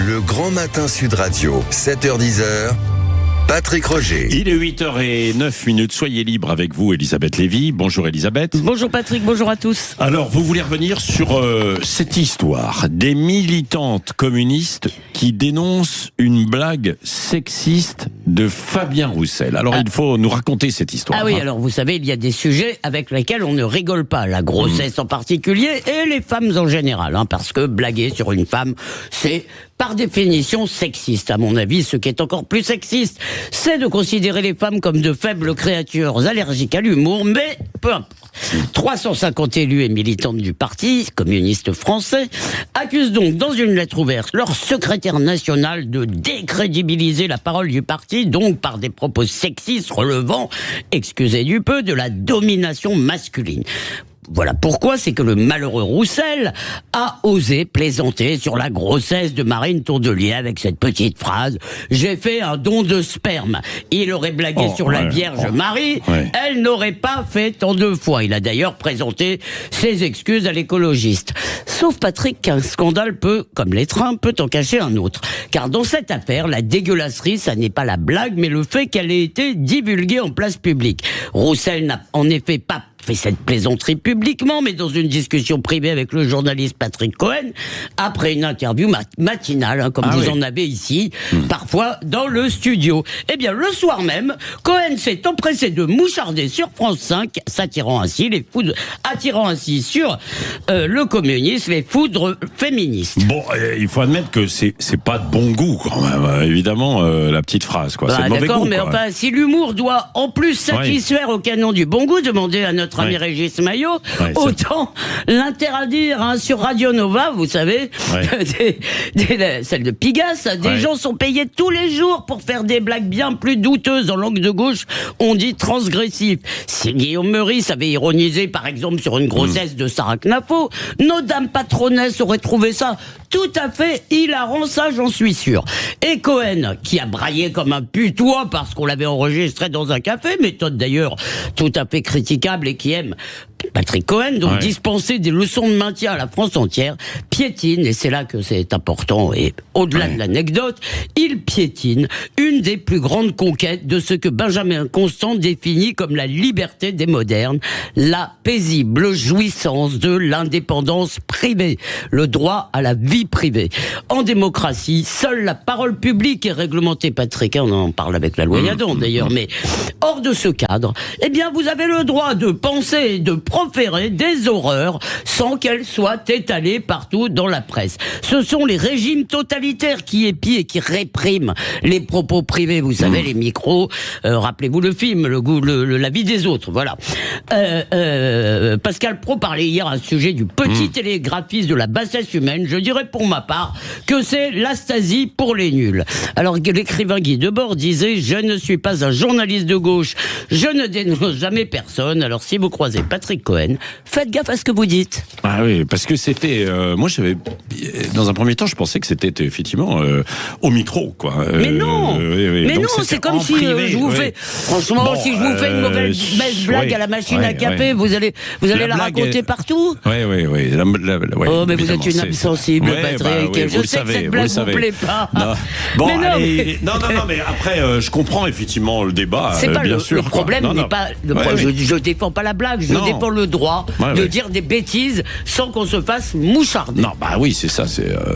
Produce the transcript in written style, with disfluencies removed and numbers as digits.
Le Grand Matin Sud Radio, 7h-10h, Patrick Roger. Il est 8h09, soyez libre avec vous, Elisabeth Lévy. Bonjour Elisabeth. Bonjour Patrick, bonjour à tous. Alors, vous voulez revenir sur cette histoire des militantes communistes qui dénoncent une blague sexiste de Fabien Roussel. Alors, il faut nous raconter cette histoire. Ah oui, alors vous savez, il y a des sujets avec lesquels on ne rigole pas. La grossesse en particulier et les femmes en général. Parce que blaguer sur une femme, c'est par définition sexiste. À mon avis, ce qui est encore plus sexiste, c'est de considérer les femmes comme de faibles créatures allergiques à l'humour, mais peu importe. 350 élus et militantes du parti communiste français accusent donc dans une lettre ouverte leur secrétaire national de décrédibiliser la parole du parti, donc par des propos sexistes relevant, excusez du peu, de la domination masculine. Voilà pourquoi, c'est que le malheureux Roussel a osé plaisanter sur la grossesse de Marine Tourdelier avec cette petite phrase « J'ai fait un don de sperme ». Il aurait blagué sur la Vierge Marie, elle n'aurait pas fait tant de fois. Il a d'ailleurs présenté ses excuses à l'écologiste. Sauf Patrick qu'un scandale peut, comme les trains, peut en cacher un autre. Car dans cette affaire, la dégueulasserie, ça n'est pas la blague, mais le fait qu'elle ait été divulguée en place publique. Roussel n'a en effet pas fait cette plaisanterie publiquement, mais dans une discussion privée avec le journaliste Patrick Cohen, après une interview matinale, comme vous en avez ici, parfois dans le studio. Eh bien, le soir même, Cohen s'est empressé de moucharder sur France 5, attirant ainsi sur le communisme les foudres féministes. Bon, il faut admettre que c'est pas de bon goût, quand même, évidemment, la petite phrase, quoi. C'est de mauvais goût, mais enfin, si l'humour doit en plus satisfaire au canon du bon goût, demandez à notre ami Régis Maillot, autant l'interdire sur Radio Nova, vous savez, celle de Pigasse, des gens sont payés tous les jours pour faire des blagues bien plus douteuses en langue de gauche, on dit transgressif. Si Guillaume Meurice avait ironisé par exemple sur une grossesse de Sarah Knafo, nos dames patronesses auraient trouvé ça tout à fait hilarant, ça j'en suis sûr. Et Cohen, qui a braillé comme un putois parce qu'on l'avait enregistré dans un café, méthode d'ailleurs tout à fait critiquable et qui aime Patrick Cohen, donc dispenser des leçons de maintien à la France entière, piétine, et c'est là que c'est important, et au-delà de l'anecdote, il piétine une des plus grandes conquêtes de ce que Benjamin Constant définit comme la liberté des modernes, la paisible jouissance de l'indépendance privée, le droit à la vie privée. En démocratie, seule la parole publique est réglementée, Patrick, on en parle avec la loi Yadon d'ailleurs, mais hors de ce cadre, eh bien vous avez le droit de penser et de proférer des horreurs sans qu'elles soient étalées partout dans la presse. Ce sont les régimes totalitaires qui épient et qui répriment les propos privés, vous savez, les micros, rappelez-vous le film, la vie des autres, voilà. Pascal Praud parlait hier à un sujet du petit télégraphiste de la bassesse humaine. Je dirais pour ma part que c'est l'astasie pour les nuls. Alors l'écrivain Guy Debord disait « Je ne suis pas un journaliste de gauche, je ne dénonce jamais personne, alors si vous croisez Patrick Cohen, faites gaffe à ce que vous dites. » Ah oui, parce que c'était... moi, dans un premier temps, je pensais que c'était effectivement au micro, quoi. Mais non mais non, c'est comme si je vous fais... Franchement, si je vous fais une mauvaise blague à la machine à café, vous allez la raconter partout. Oui. Oh, mais vous êtes une âme sensible, Patrick. Je sais que cette blague vous plaît pas. Non, mais après, je comprends effectivement le débat. C'est pas bien sûr, le problème n'est pas... Je défends pas la blague, je défends le droit de dire des bêtises sans qu'on se fasse moucharder. Non, bah oui, c'est ça, c'est...